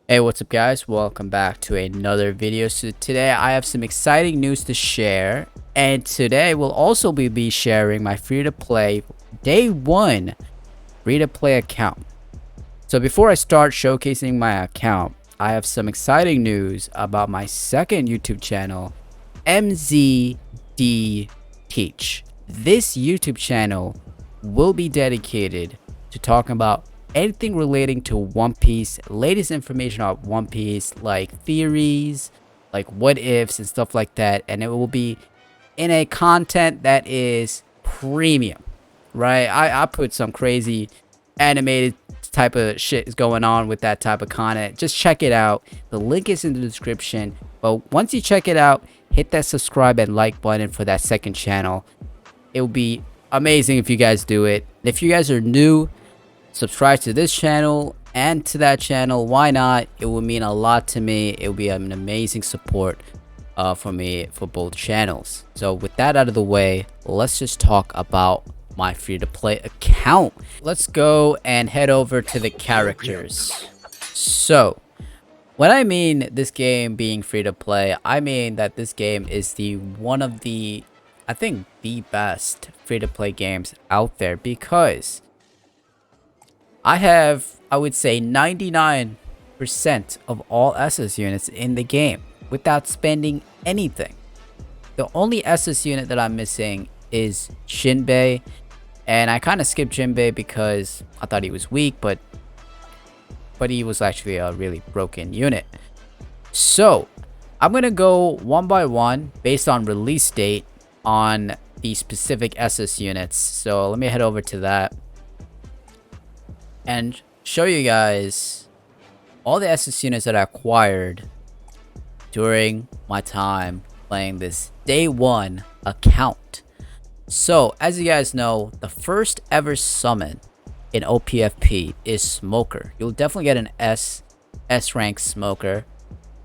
Hey, what's up guys? Welcome back to another video. So today I have some exciting news to share, and today we'll also be sharing my free-to-play day one free-to-play account. So before I start showcasing my account, I have some exciting news about my second YouTube channel, MZD Teach. This YouTube channel will be dedicated to talking about anything relating to One Piece, latest information on One Piece, like theories, like what ifs and stuff like that, and it will be in a content that is premium, right? I put some crazy animated type of shit is going on with that type of content. Just check it out. The link is in the description. But once you check it out, hit that subscribe and like button for that second channel. It will be amazing if you guys do it. If you guys are new, subscribe to this channel and to that channel. Why not? It will mean a lot to me. It will be an amazing support for me for both channels. So with that out of the way, let's just talk about my free-to-play account. Let's go and head over to the characters. So when I mean this game being free-to-play, I mean that this game is one of the, I think, the best free-to-play games out there, because I have, I would say, 99% of all SS units in the game without spending anything. The only SS unit that I'm missing is Shinbei, and I kind of skipped Shinbei because I thought he was weak, but he was actually a really broken unit. So I'm gonna go one by one based on release date on the specific SS units. So let me head over to that and show you guys all the SS units that I acquired during my time playing this day one account. So as you guys know, the first ever summon in OPFP is Smoker. You'll definitely get an S rank Smoker.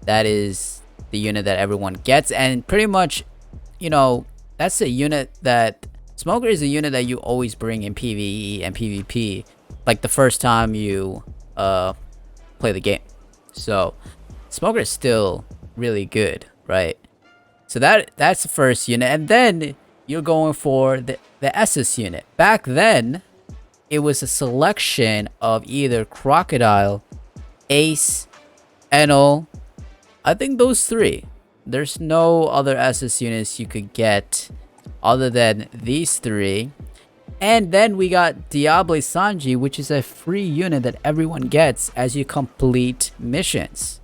That is the unit that everyone gets, and pretty much, you know, that's a unit that Smoker is a unit that you always bring in PvE and PvP, like the first time you play the game. So Smoker is still really good, right? So that's the first unit, and then you're going for the SS unit. Back then it was a selection of either Crocodile, Ace, Enel. I think those three. There's no other SS units you could get other than these three. And then we got Diable Sanji, which is a free unit that everyone gets as you complete missions.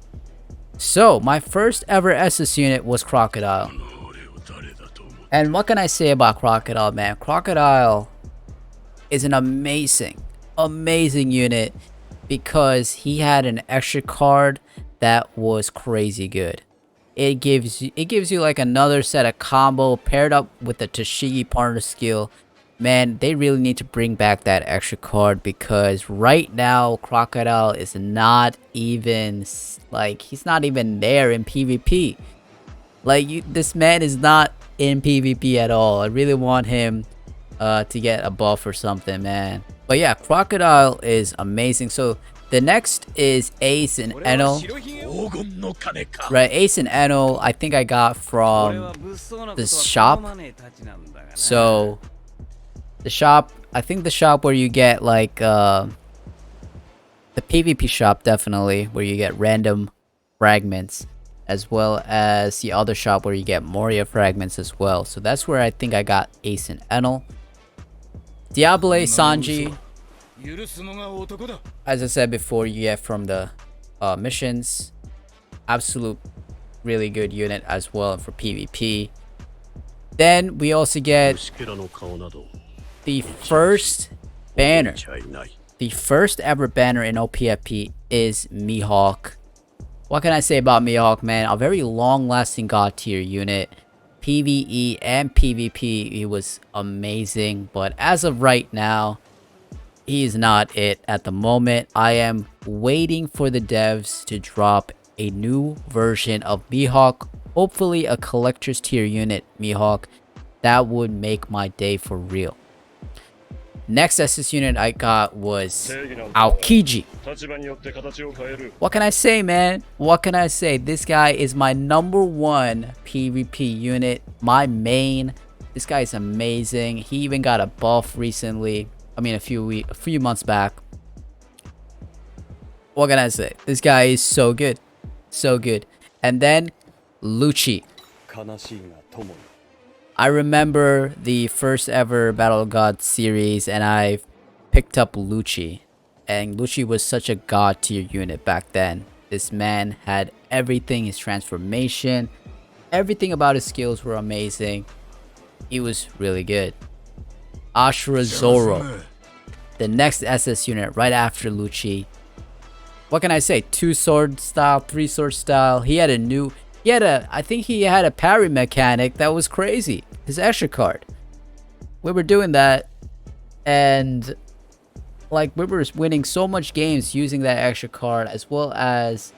So my first ever SS unit was Crocodile. And what can I say about Crocodile, man? Crocodile is an amazing unit because he had an extra card that was crazy good. It gives you like another set of combo paired up with the Tashigi partner skill. Man, they really need to bring back that extra card, because right now Crocodile is not even, like, he's not even there in PvP. Like, this man is not in PvP at all. I really want him to get a buff or something, man. But yeah, Crocodile is amazing. So the next is Ace and Enel. Right, Ace and Enel I think I got from the shop. So the shop, I think the shop where you get like the PvP shop, definitely, where you get random fragments, as well as the other shop where you get Moria fragments as well. So that's where I think I got Ace and Enel. Diable Sanji, as I said before, you get from the missions. Absolute really good unit as well for PvP. Then we also get the first banner. The first ever banner in OPFP is Mihawk. What can I say about Mihawk, man? A very long-lasting god tier unit. PvE and PvP, he was amazing. But as of right now, he's not it at the moment. I am waiting for the devs to drop a new version of Mihawk. Hopefully a collector's tier unit Mihawk. That would make my day for real. Next SS unit I got was Aokiji. What can I say, man? What can I say? This guy is my #1 PvP unit, my main. This guy is amazing. He even got a buff recently. I mean, a few months back. What can I say? This guy is so good. So good. And then Lucci. I remember the first ever Battle of God series and I picked up Lucci. And Lucci was such a god tier unit back then. This man had everything, his transformation, everything about his skills were amazing. He was really good. Ashura Zoro. The next SS unit right after Lucci. What can I say? 2-sword style, 3-sword style. I think he had a parry mechanic that was crazy. His extra card. We were doing that and like we were winning so much games using that extra card, as well as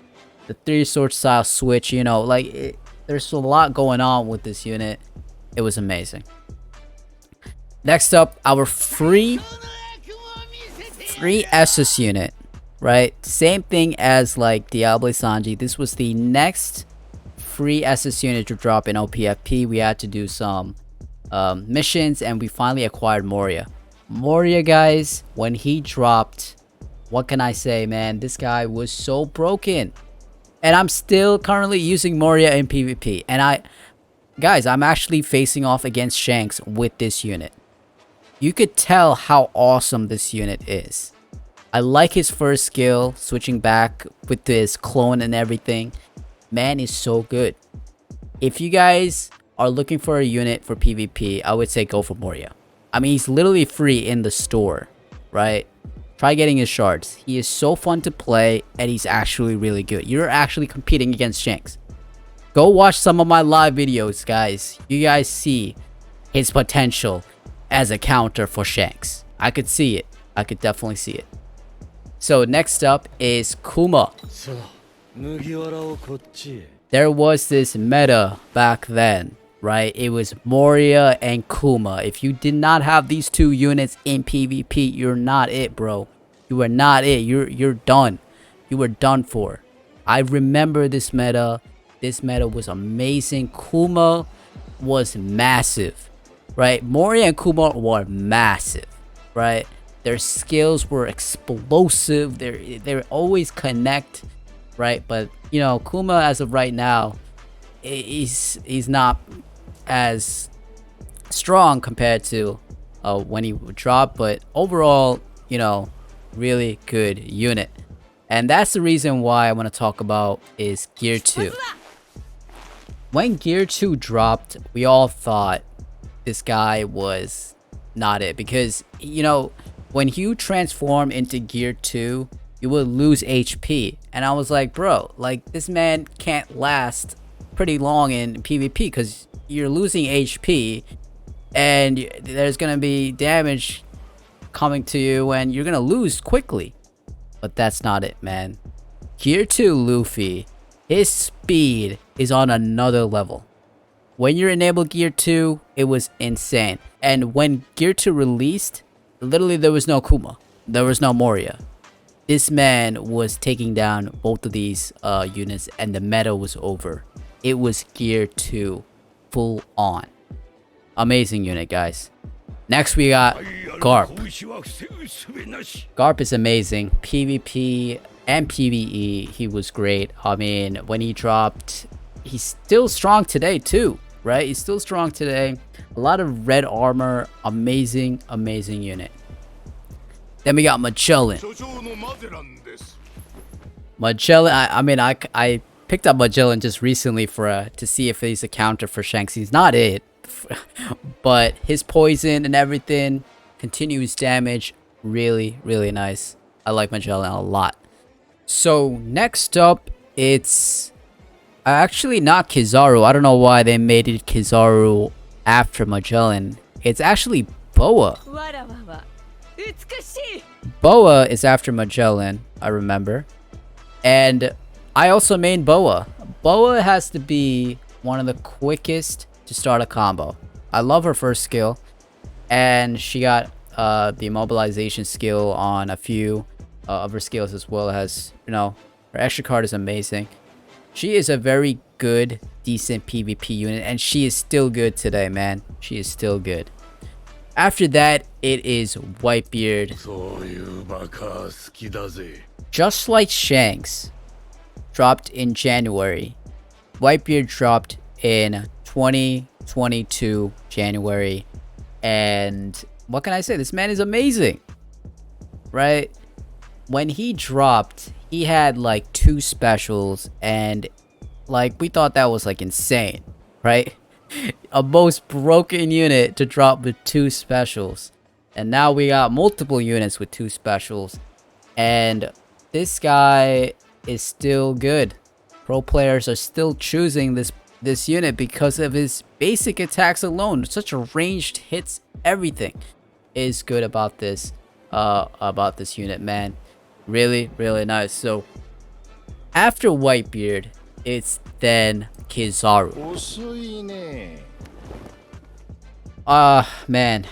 the 3-sword style switch, you know, like there's a lot going on with this unit. It was amazing. Next up, our free SS unit, right? Same thing as like Diable Sanji. This was the next free SS unit to drop in OPFP. We had to do some missions and we finally acquired Moria. Moria, guys, when he dropped, what can I say, man? This guy was so broken. And I'm still currently using Moria in PvP. And guys, I'm actually facing off against Shanks with this unit. You could tell how awesome this unit is. I like his first skill, switching back with his clone and everything. Man is so good. If you guys are looking for a unit for PvP, I would say go for Moria. I mean, he's literally free in the store, right? Try getting his shards. He is so fun to play and he's actually really good. You're actually competing against Shanks. Go watch some of my live videos, guys. You guys see his potential as a counter for Shanks. I could see it. I could definitely see it. So next up is Kuma. There was this meta back then, right? It was Moria and Kuma. If you did not have these two units in PvP, you're not it, bro. You are not it. You're done. You were done for. I remember this meta. This meta was amazing. Kuma was massive, right? Moria and Kuma were massive, right? Their skills were explosive. They always connect, right? But you know, Kuma as of right now, he's not as strong compared to when he would drop. But overall, you know, really good unit. And that's the reason why I want to talk about is Gear 2. When Gear 2 dropped, we all thought this guy was not it, because you know, when you transform into Gear 2, you will lose HP. And I was like, bro, like this man can't last pretty long in PvP because you're losing HP and there's gonna be damage coming to you and you're gonna lose quickly. But that's not it, man. Gear 2 Luffy, his speed is on another level. When you're enabled Gear 2, it was insane. And when Gear 2 released, literally there was no Kuma. There was no Moria. This man was taking down both of these units and the meta was over. It was Gear 2 full on. Amazing unit, guys. Next we got Garp. Garp is amazing. PvP and PvE, he was great. I mean, when he dropped, he's still strong today too, right? He's still strong today. A lot of red armor. Amazing, amazing unit. Then we got Magellan. Magellan, I picked up Magellan just recently for to see if he's a counter for Shanks. He's not it. But his poison and everything, continuous damage, really, really nice. I like Magellan a lot. So next up, it's actually not Kizaru. I don't know why they made it Kizaru after Magellan. It's actually Boa. Boa is after Magellan, I remember. And I also main Boa. Boa has to be one of the quickest to start a combo. I love her first skill. And she got the mobilization skill on a few of her skills as well as, you know, her extra card is amazing. She is a very good, decent PvP unit, and she is still good today, man. She is still good. After that, it is Whitebeard. Just like Shanks dropped in January, Whitebeard dropped in 2022 January, and what can I say? This man is amazing, right? When he dropped, he had like 2 specials, and like we thought that was like insane, right? A most broken unit to drop with 2 specials, and now we got multiple units with 2 specials, and this guy is still good. Pro players are still choosing this unit because of his basic attacks alone. Such a ranged hits, everything is good about this unit, man. Really, really nice. So after Whitebeard, it's then Kizaru. Man,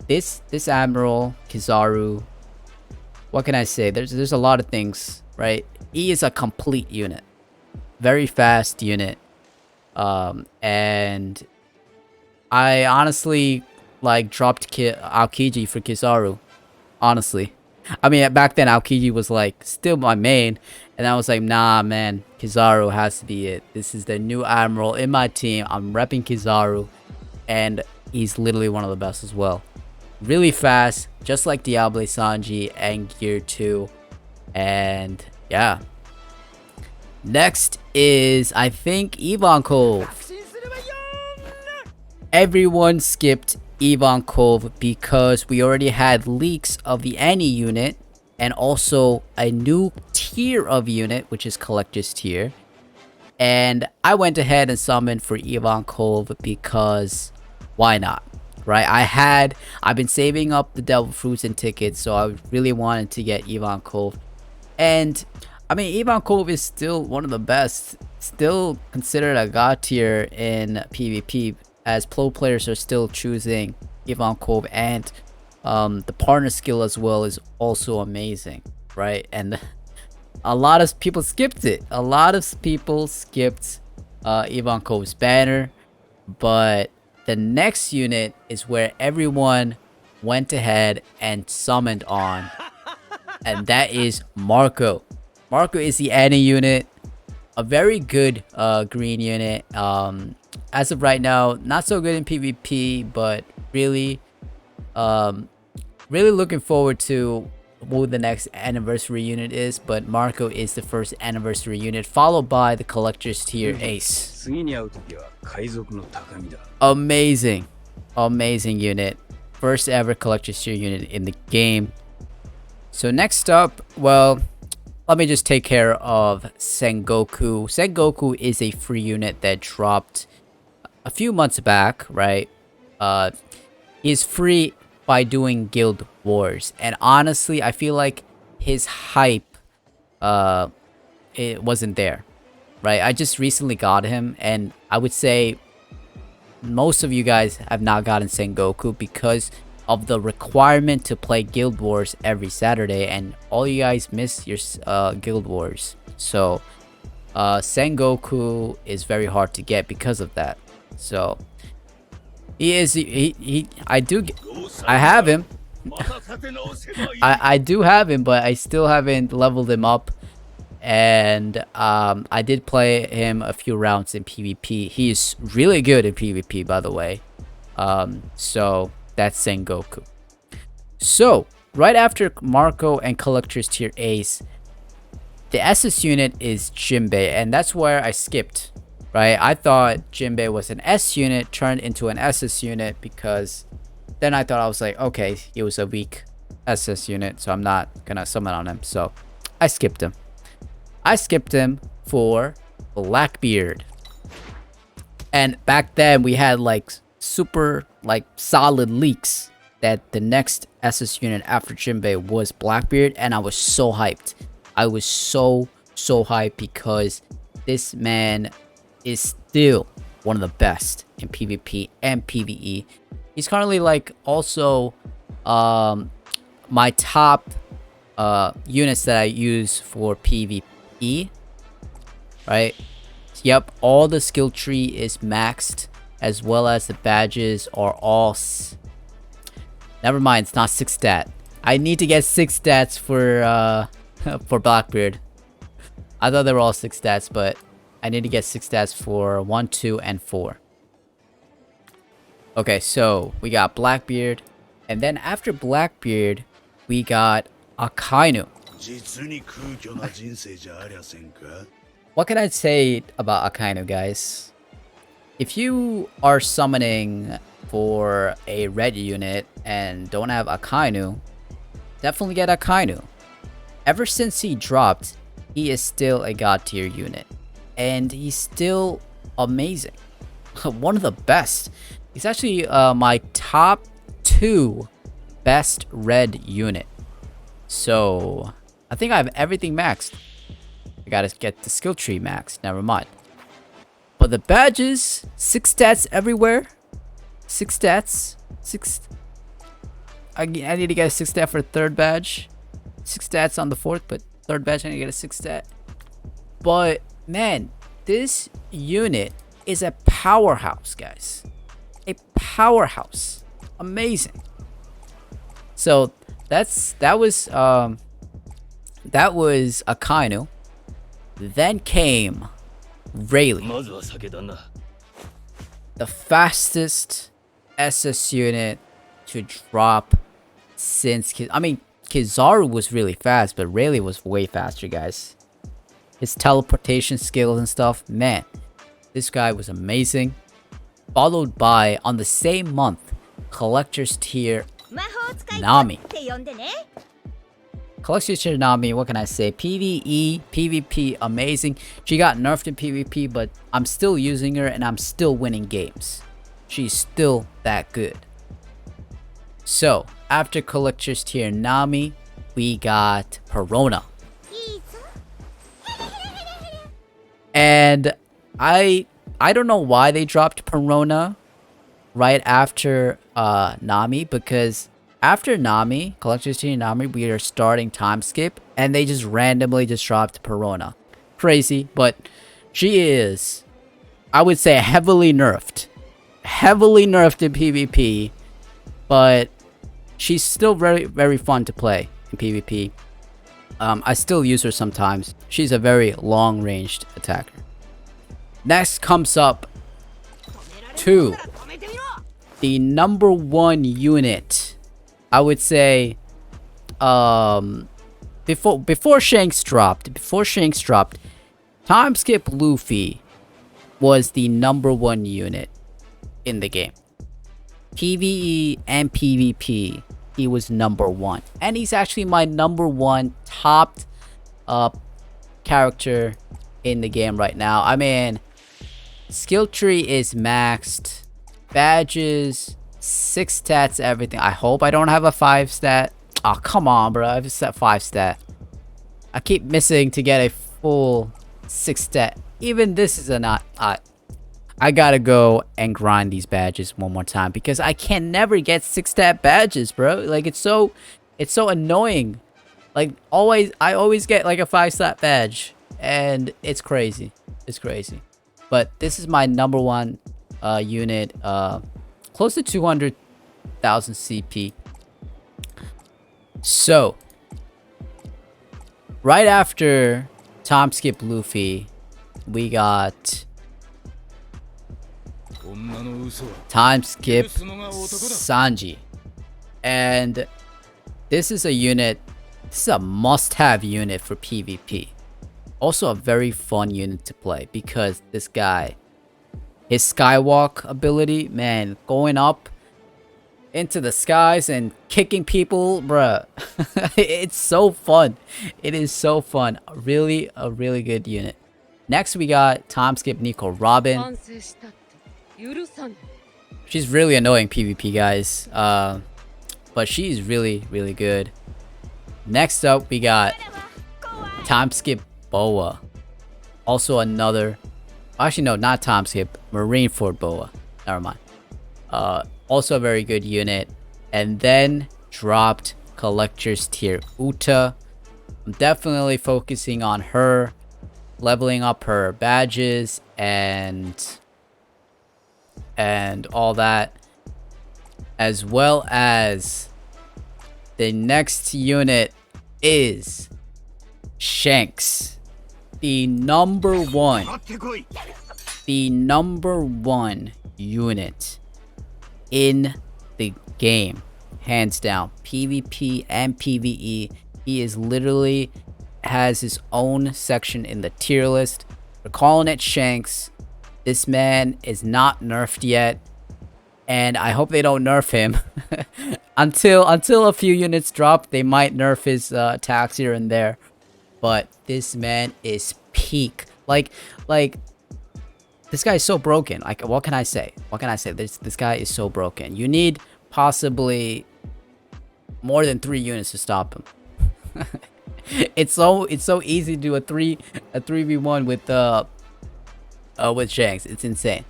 this Admiral Kizaru, what can I say? There's a lot of things, right? He is a complete unit, very fast unit, and I honestly like dropped Aokiji for Kizaru. Honestly, I mean, back then Aokiji was like still my main, and I was like, nah, man, Kizaru has to be it. This is the new Admiral in my team. I'm repping Kizaru, and he's literally one of the best as well. Really fast, just like Diable Sanji and Gear 2. And yeah. Next is, I think, Ivankov. Everyone skipped Ivankov because we already had leaks of the Annie unit and also a new tier of unit, which is Collector's Tier. And I went ahead and summoned for Ivankov because why not? Right? I've been saving up the devil fruits and tickets, so I really wanted to get Ivankov. And I mean, Ivankov is still one of the best, still considered a god tier in PvP, as pro players are still choosing Ivankov, and the partner skill as well is also amazing, right? And a lot of people skipped it. A lot of people skipped Ivankov's banner, but the next unit is where everyone went ahead and summoned on, and that is Marco. Marco is the Annie unit, a very good green unit. As of right now, not so good in PvP, but really looking forward to who the next anniversary unit is. But Marco is the first anniversary unit, followed by the Collector's Tier Ace. Amazing unit, first ever Collector's Tier unit in the game. So next up, well, let me just take care of Sengoku. Sengoku is a free unit that dropped a few months back, right? He's free by doing Guild Wars, and honestly, I feel like his hype, it wasn't there, right? I just recently got him, and I would say most of you guys have not gotten Sengoku because of the requirement to play Guild Wars every Saturday, and all you guys miss your Guild Wars. So Sengoku is very hard to get because of that. So I have him. I do have him, but I still haven't leveled him up. And I did play him a few rounds in PvP. He's really good in PvP, by the way. So that's Sengoku. So right after Marco and Collector's Tier Ace, the SS unit is Jinbei, and that's where I skipped. Right, I thought Jinbei was an S unit turned into an SS unit, because then I thought, I was like, okay, he was a weak SS unit, so I'm not gonna summon on him. So I skipped him. I skipped him for Blackbeard. And back then we had like super like solid leaks that the next SS unit after Jinbei was Blackbeard, and I was so hyped. I was so hyped because this man is still one of the best in PvP and PvE. He's currently like also my top units that I use for PvE, right? Yep, all the skill tree is maxed, as well as the badges are all never mind, it's not 6 stat. I need to get 6 stats for for Blackbeard. I thought they were all 6 stats, but I need to get 6 stats for 1, 2, and 4. Okay, so we got Blackbeard, and then after Blackbeard, we got Akainu. What can I say about Akainu, guys? If you are summoning for a red unit and don't have Akainu, definitely get Akainu. Ever since he dropped, he is still a god tier unit. And he's still amazing. One of the best. He's actually my top 2 best red unit. So, I think I have everything maxed. I gotta get the skill tree maxed, never mind. But the badges, 6 stats everywhere. 6 stats. 6. I need to get a 6 stat for 3rd badge. 6 stats on the 4th, but 3rd badge I need to get a 6 stat. But, man, this unit is a powerhouse, guys. A powerhouse. Amazing. So, that was Akainu. Then came Rayleigh, the fastest SS unit to drop since Kizaru was really fast, but Rayleigh was way faster, guys. His teleportation skills and stuff, man, this guy was amazing. Followed by, on the same month, Collector's Tier Nami. Collector's Tier Nami, what can I say? PvE, PvP, amazing. She got nerfed in PvP, but I'm still using her and I'm still winning games. She's still that good. So, after Collector's Tier Nami, we got Perona. And I don't know why they dropped Perona right after Nami, because after Nami, Collector's Tier Nami, we are starting time skip, and they just randomly just dropped Perona. Crazy, but she is, I would say, heavily nerfed. Heavily nerfed in PvP, but she's still very, very fun to play in PvP. I still use her sometimes. She's a very long-ranged attacker. Next comes up to the number 1 unit. I would say, before Shanks dropped, time skip Luffy was the number 1 unit in the game. PvE and PvP, he was number 1, and he's actually my number 1 top character in the game right now. I mean, skill tree is maxed, badges, 6 stats, everything. I hope I don't have a 5 stat. Oh, come on, bro. I have a set 5 stat. I keep missing to get a full 6 stat. Even this is a not. I gotta go and grind these badges one more time, because I can never get 6 stat badges, bro. Like, it's so annoying. Like, I always get like a 5 stat badge, and it's crazy. It's crazy. But this is my number 1 unit. Close to 200,000 CP. So, right after time skip Luffy, we got time skip Sanji. And this is a unit, this is a must-have unit for PvP. Also a very fun unit to play, because this guy, his skywalk ability, man, going up into the skies and kicking people, bruh. It's so fun. It is so fun. Really, a really good unit. Next, we got time skip Nico Robin. She's really annoying PvP, guys. But she's really, really good. Next up, we got time skip Boa. Also another... Actually, no, not time skip. Marineford Boa. Never mind. Also a very good unit. And then dropped collector's tier Uta. I'm definitely focusing on her, leveling up her badges and all that, as well as the next unit is Shanks, the number one unit in the game, hands down. PvP and PvE, he is literally has his own section in the tier list. We're calling it Shanks. This man is not nerfed yet, and I hope they don't nerf him. until a few units drop, they might nerf his attacks here and there. But this man is peak. Like this guy is so broken. Like, what can I say? This guy is so broken. You need possibly more than 3 units to stop him. It's so easy to do a 3v1 with Shanks. It's insane.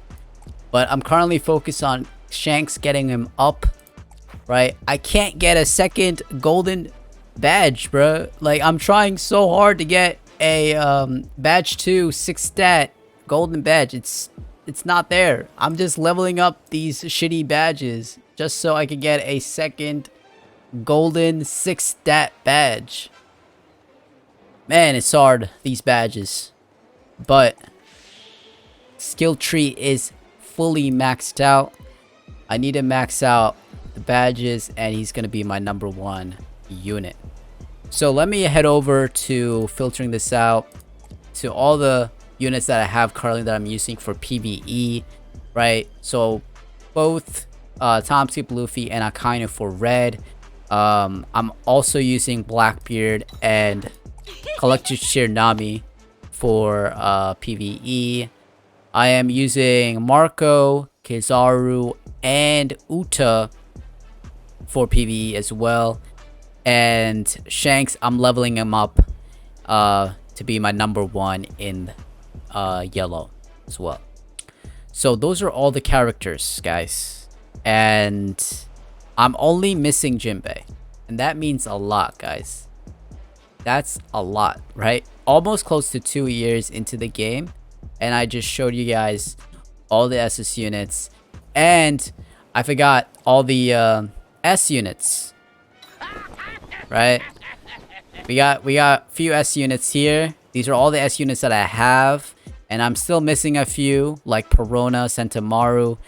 But I'm currently focused on Shanks, getting him up, right? I can't get a second golden badge, bro. Like, I'm trying so hard to get a badge 2 6 stat golden badge. It's not there. I'm just leveling up these shitty badges just so I can get a second golden 6 stat badge. Man, it's hard, these badges. But skill tree is fully maxed out. I need to max out the badges, and he's gonna be my number 1 unit. So let me head over to filtering this out to all the units that I have currently that I'm using for PvE, right? So both Time Skip Luffy and Akainu for red. I'm also using Blackbeard and Collector's Tier Nami for PvE. I am using Marco, Kizaru, and Uta for PvE as well. And Shanks, I'm leveling him up to be my number 1 in yellow as well. So those are all the characters, guys. And I'm only missing Jinbei. And that means a lot, guys. That's a lot, right? Almost close to 2 years into the game, and I just showed you guys all the SS units, and I forgot all the S units, right? We got few S units here. These are all the S units that I have, and I'm still missing a few like Perona, Sentamaru.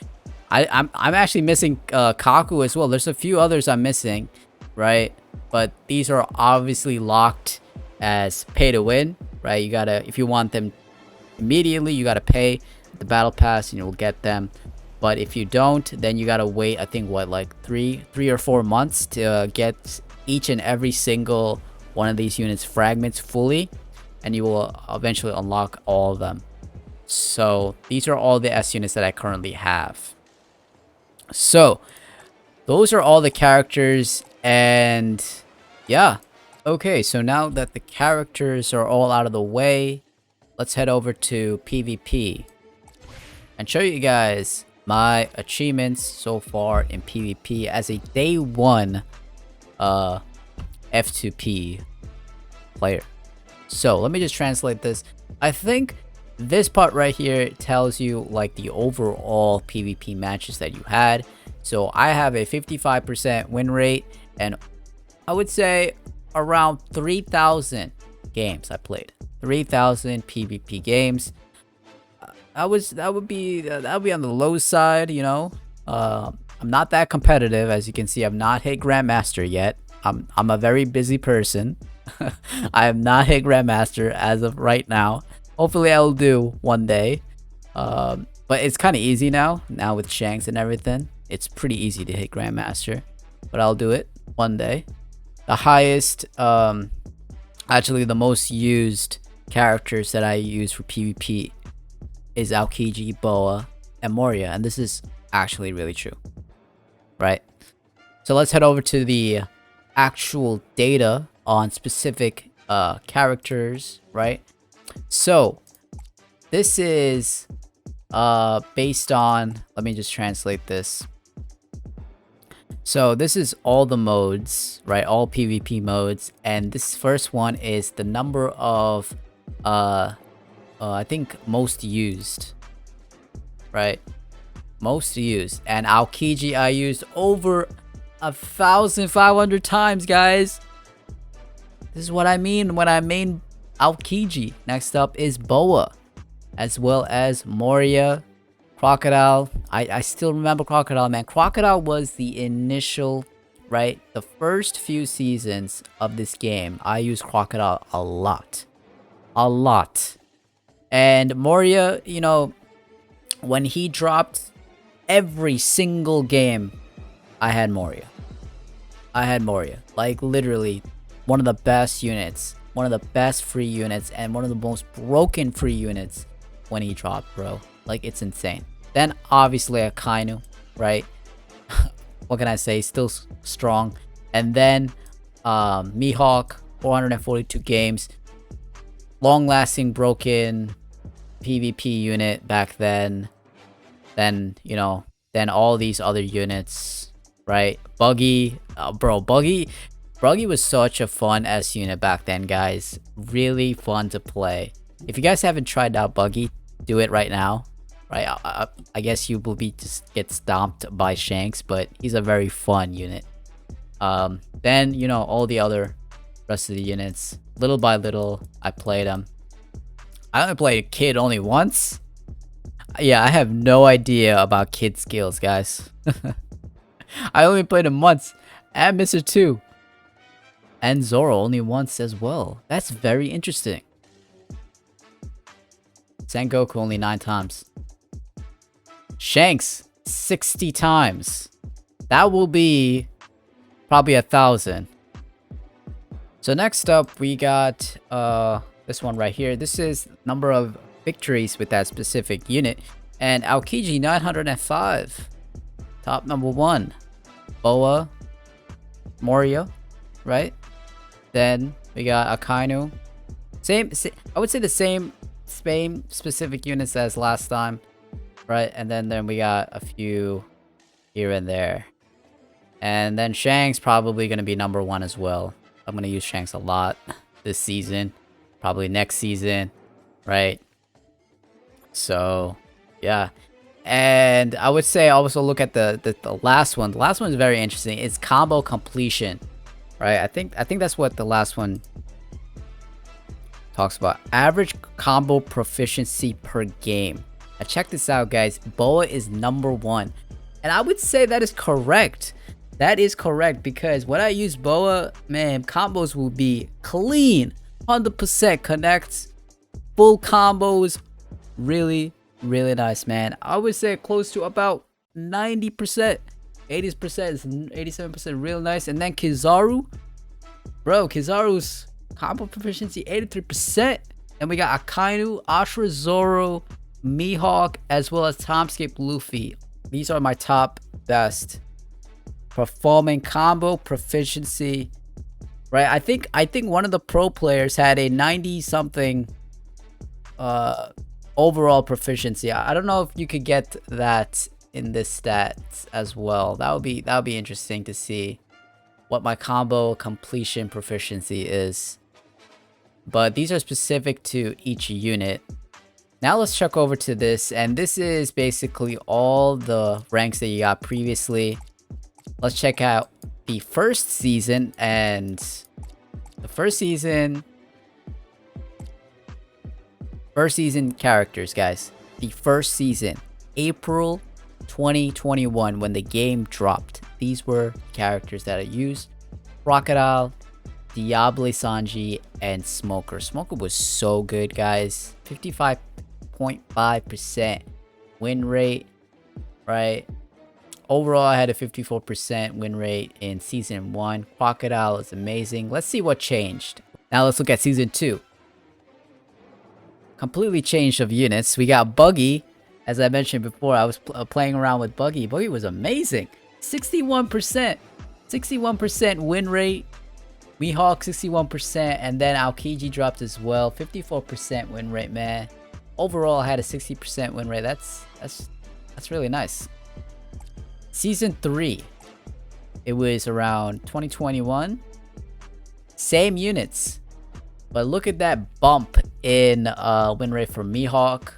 I'm actually missing Kaku as well. There's a few others I'm missing, right? But these are obviously locked as pay to win, right? You gotta, if you want them immediately, you gotta pay the battle pass and you'll get them. But if you don't, then you gotta wait, I think, what, like three or 4 months to get each and every single one of these units fragments fully, and you will eventually unlock all of them. So these are all the S units that I currently have. So those are all the characters, and yeah. Okay, so now that the characters are all out of the way, let's head over to PvP and show you guys my achievements so far in PvP as a day 1 F2P player. So let me just translate this. I think this part right here tells you like the overall PvP matches that you had. So I have a 55% win rate, and I would say around 3,000 games I played. 3,000 PvP games. That would be on the low side, you know. I'm not that competitive, as you can see. I've not hit Grandmaster yet. I'm a very busy person. I have not hit Grandmaster as of right now. Hopefully I will do one day. But it's kind of easy now with Shanks and everything. It's pretty easy to hit Grandmaster, but I'll do it one day. The highest, actually the most used characters that I use for PvP is Aokiji, Boa, and Moria, and this is actually really true, right? So let's head over to the actual data on specific characters, right? So this is based on, let me just translate this. So this is all the modes, right? All PvP modes, and this first one is the number of, I think most used, right? Most used, and Aokiji I used over 1,500 times, guys. This is what I mean when I main Aokiji. Next up is Boa, as well as Moria, Crocodile. I still remember Crocodile, man. Crocodile was the initial, right? The first few seasons of this game, I used Crocodile a lot. A lot. And Moria, you know, when he dropped every single game, I had Moria. I had Moria. Like, literally, one of the best units. One of the best free units. And one of the most broken free units when he dropped, bro. Like, it's insane. Then, obviously, Akainu, right? What can I say? Still strong. And then, Mihawk, 442 games. Long-lasting, broken PvP unit back then. Then, you know, then all these other units, right? Buggy, bro, Buggy was such a fun S unit back then, guys. Really fun to play. If you guys haven't tried out Buggy, do it right now, right? I guess you will be just get stomped by Shanks, but he's a very fun unit. Then, you know, all the other rest of the units, little by little, I played them. I only played Kid only once. Yeah, I have no idea about Kid skills, guys. I only played him once. And Mr. 2. And Zoro only once as well. That's very interesting. Sengoku only 9 times. Shanks 60 times. That will be probably 1,000. So next up we got this one right here. This is number of victories with that specific unit. And Aokiji 905. Top number 1. Boa, Moria, right? Then we got Akainu. Same, I would say the same specific units as last time, right? And then we got a few here and there. And then Shanks probably going to be number 1 as well. I'm going to use Shanks a lot this season, probably next season, right? So, yeah. And I would say also look at the last one. The last one is very interesting. It's combo completion, right? I think that's what the last one talks about. Average combo proficiency per game. Now check this out, guys. Boa is number 1, and I would say that is correct. That is correct because when I use Boa, man, combos will be clean, 100% connects, full combos, really nice, man. I would say close to about 90%, 80%, 87%, real nice. And then Kizaru, bro, Kizaru's combo proficiency 83%. And we got Akainu, Ashura, Zoro, Mihawk, as well as Timeskip Luffy. These are my top best performing combo proficiency, right? I think one of the pro players had a 90 something overall proficiency. I don't know if you could get that in this stats as well. That would be interesting to see what my combo completion proficiency is. But these are specific to each unit. Now let's check over to this, and this is basically all the ranks that you got previously. Let's check out the first season, and the first season characters, guys. The first season, April 2021, when the game dropped. These were characters that I used. Crocodile, Diable Sanji, and Smoker. Smoker was so good, guys. 55.5% win rate, right? Overall, I had a 54% win rate in Season 1. Crocodile is amazing. Let's see what changed. Now let's look at Season 2. Completely changed of units. We got Buggy. As I mentioned before, I was playing around with Buggy. Buggy was amazing. 61%. 61% win rate. Mihawk 61%. And then Aokiji dropped as well. 54% win rate, man. Overall, I had a 60% win rate. That's really nice. Season 3. it was around 2021. Same units. But look at that bump in win rate for Mihawk.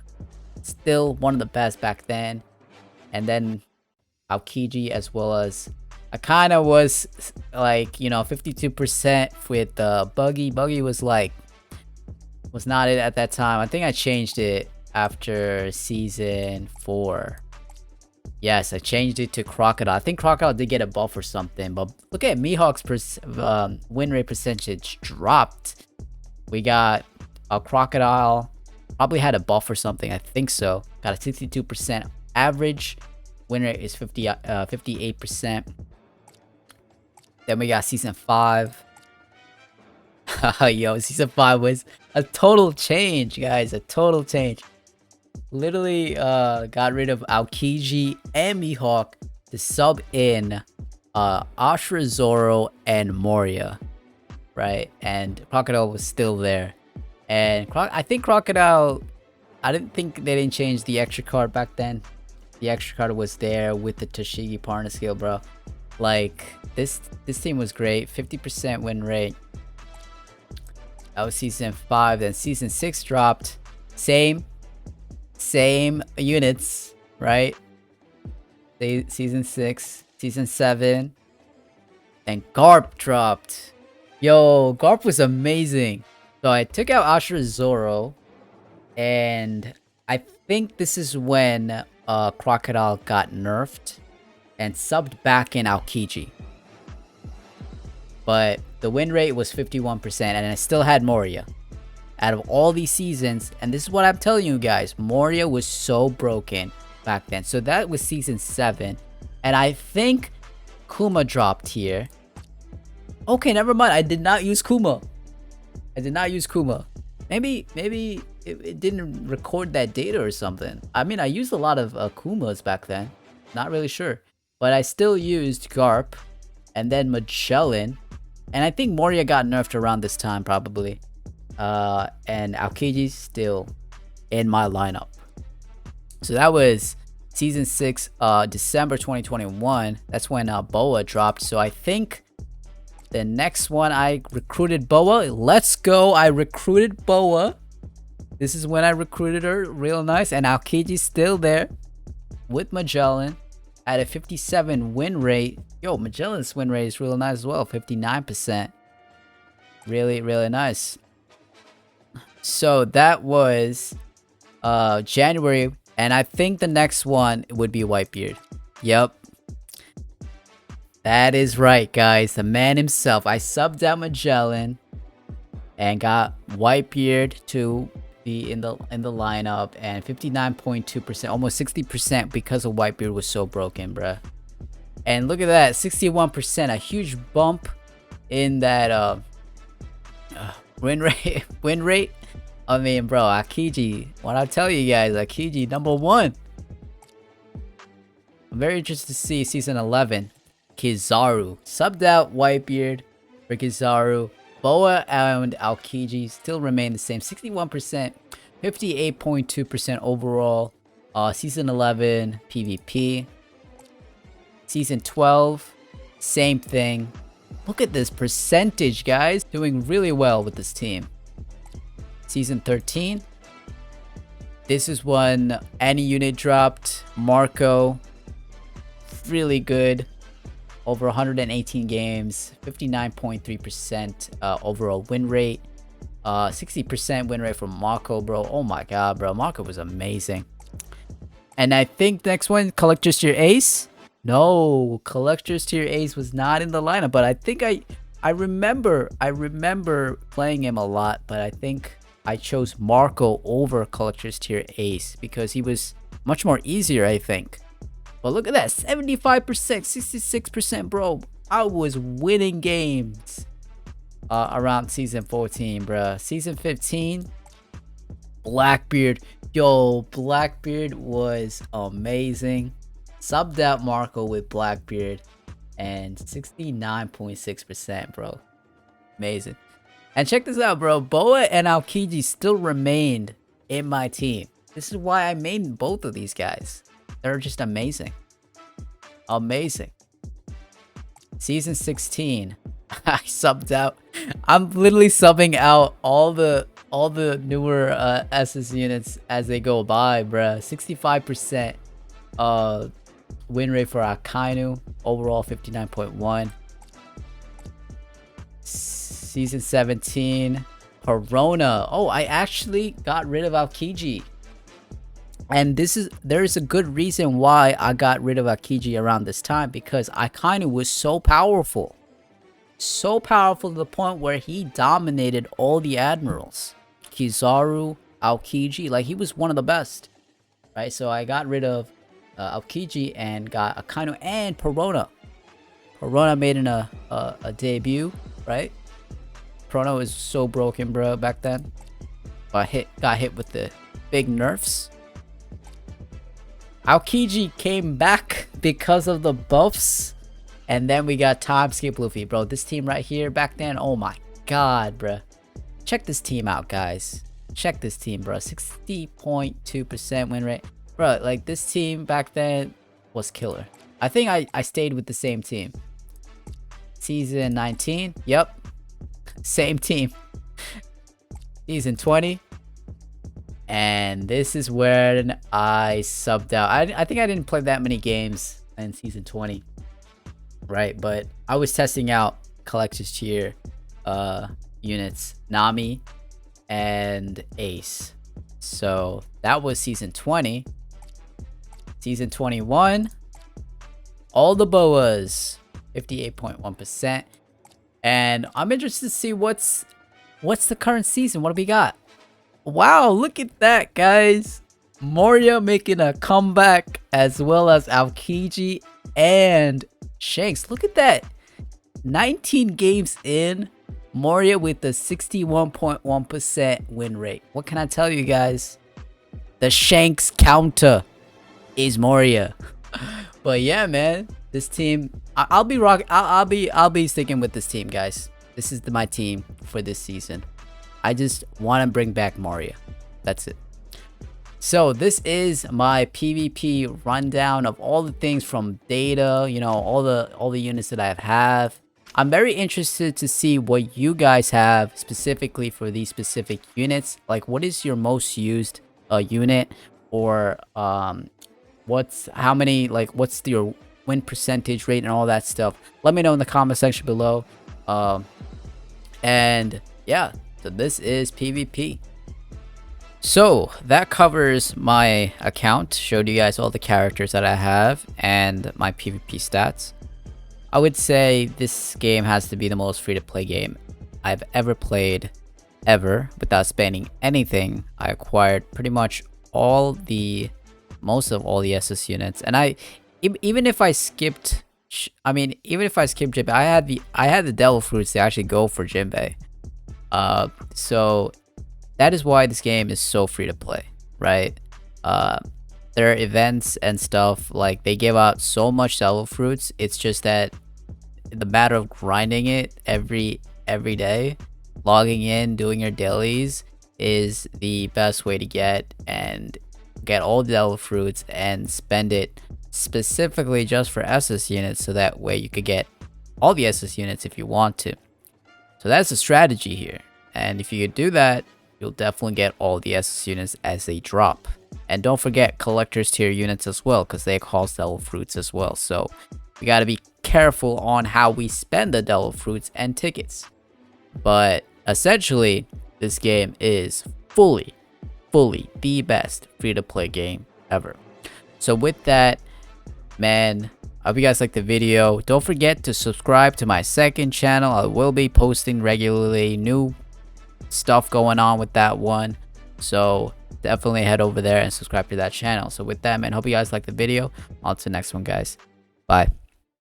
Still one of the best back then. And then Aokiji, as well as I kind of was like, you know, 52% with Buggy. Buggy was like, was not it at that time. I think I changed it after season 4. Yes, I changed it to Crocodile. I think Crocodile did get a buff or something, but look at Mihawk's win rate percentage dropped. We got a Crocodile, probably had a buff or something. I think so. Got a 62% average. Win rate is 58%. Then we got season 5. Yo, season 5 was a total change, guys. A total change. Literally got rid of Aokiji and Mihawk to sub in Ashura, Zoro, and Moria, right? And Crocodile was still there. And I think Crocodile, I didn't think they didn't change the extra card back then. The extra card was there with the Toshigi partner skill, bro. Like this team was great. 50% win rate. That was season 5. Then season 6 dropped. Same units, right? Season 6, season 7, and Garp dropped. Yo, Garp was amazing. So I took out Ashura Zoro, and I think this is when Crocodile got nerfed and subbed back in Aokiji. But the win rate was 51%, and I still had Moria. Out of all these seasons, and this is what I'm telling you guys, Moria was so broken back then. So that was season 7, and I think Kuma dropped here. Okay, never mind. I did not use Kuma. Maybe it didn't record that data or something. I mean, I used a lot of Kumas back then. Not really sure, but I still used Garp, and then Magellan, and I think Moria got nerfed around this time probably. And Aokiji's still in my lineup. So that was season 6, December 2021. That's when Boa dropped. So I think the next one I recruited Boa. Let's go. I recruited Boa. This is when I recruited her. Real nice. And Aokiji's still there with Magellan at a 57 win rate. Yo, Magellan's win rate is real nice as well. 59%. Really, really nice. So that was January, and I think the next one would be Whitebeard. Yep, that is right, guys. The man himself. I subbed out Magellan and got Whitebeard to be in the lineup, and 59.2%, almost 60%, because of Whitebeard was so broken, bruh. And look at that, 61%, a huge bump in that win rate. I mean, bro, Aokiji, what I tell you guys, Aokiji #1. I'm very interested to see season 11. Kizaru subbed out Whitebeard for Kizaru. Boa and Aokiji still remain the same, 61%, 58.2% overall. Season 11 PvP. Season 12, same thing. Look at this percentage, guys. Doing really well with this team. Season 13. This is when any unit dropped. Marco. Really good. Over 118 games. 59.3% overall win rate. 60% win rate from Marco, bro. Oh my god, bro. Marco was amazing. And I think next one, Collector's Tier Ace. No, Collector's Tier Ace was not in the lineup, but I think I remember playing him a lot, but I think I chose Marco over Collector's Tier Ace because he was much more easier, I think. But look at that, 75%, 66%, bro. I was winning games around season 14, bro. Season 15, Blackbeard. Yo, Blackbeard was amazing. Subbed out Marco with Blackbeard and 69.6%, bro. Amazing. And check this out, bro. Boa and Aokiji still remained in my team. This is why I made both of these guys. They're just amazing. Amazing. Season 16. I subbed out. I'm literally subbing out all the newer SS units as they go by, bruh. 65% win rate for Akainu. Overall 59.1. Season 17. Corona. Oh, I actually got rid of Aokiji. And there is a good reason why I got rid of Aokiji around this time, because Akainu was so powerful. So powerful to the point where he dominated all the admirals. Kizaru, Aokiji, like he was one of the best. Right, so I got rid of Aokiji and got Akainu and Perona. Perona made a debut, right? Perona was so broken, bro, back then. Got hit with the big nerfs. Aokiji came back because of the buffs. And then we got time skip Luffy, bro. This team right here back then, oh my god, bro. Check this team out, guys. Check this team, bro. 60.2% win rate. Bro, like this team back then was killer. I think I stayed with the same team. Season 19, yep. Same team. Season 20. And this is when I subbed out. I think I didn't play that many games in season 20. Right, but I was testing out collector's tier units, Nami and Ace. So that was season 20. Season 21, all the boas, 58.1%. And I'm interested to see what's the current season. What do we got? Wow, look at that, guys. Moria making a comeback, as well as Aokiji and Shanks. Look at that. 19 games in, Moria with the 61.1% win rate. What can I tell you guys? The Shanks counter is Moria. But yeah, man, this team, I'll be sticking with this team, guys. This is my team for this season. I just want to bring back Moria. That's it. So this is my PvP rundown of all the things from data, you know, all the units that I have. I'm very interested to see what you guys have specifically for these specific units. Like, what is your most used unit, or what's your win percentage rate and all that stuff. Let me know in the comment section below. And yeah, so this is PvP. So that covers my account. Showed you guys all the characters that I have and my PvP stats. I would say this game has to be the most free-to-play game I've ever played, ever, without spending anything. I acquired pretty much most of all the SS units, and even if I skipped Jinbei, I had the Devil Fruits to actually go for Jinbei. So that is why this game is so free to play, right? There are events and stuff, like they give out so much Devil Fruits. It's just that the matter of grinding it every day, logging in, doing your dailies is the best way to get all the Devil Fruits and spend it specifically just for SS units, so that way you could get all the SS units if you want to. So that's the strategy here, and if you could do that, you'll definitely get all the SS units as they drop. And don't forget collector's tier units as well, because they cost Devil Fruits as well. So we got to be careful on how we spend the Devil Fruits and tickets. But essentially, this game is fully the best free-to-play game ever. So with that, man, I hope you guys liked the video. Don't forget to subscribe to my second channel. I will be posting regularly new stuff going on with that one. So definitely head over there and subscribe to that channel. So with that, man, hope you guys liked the video. On to the next one, guys. Bye.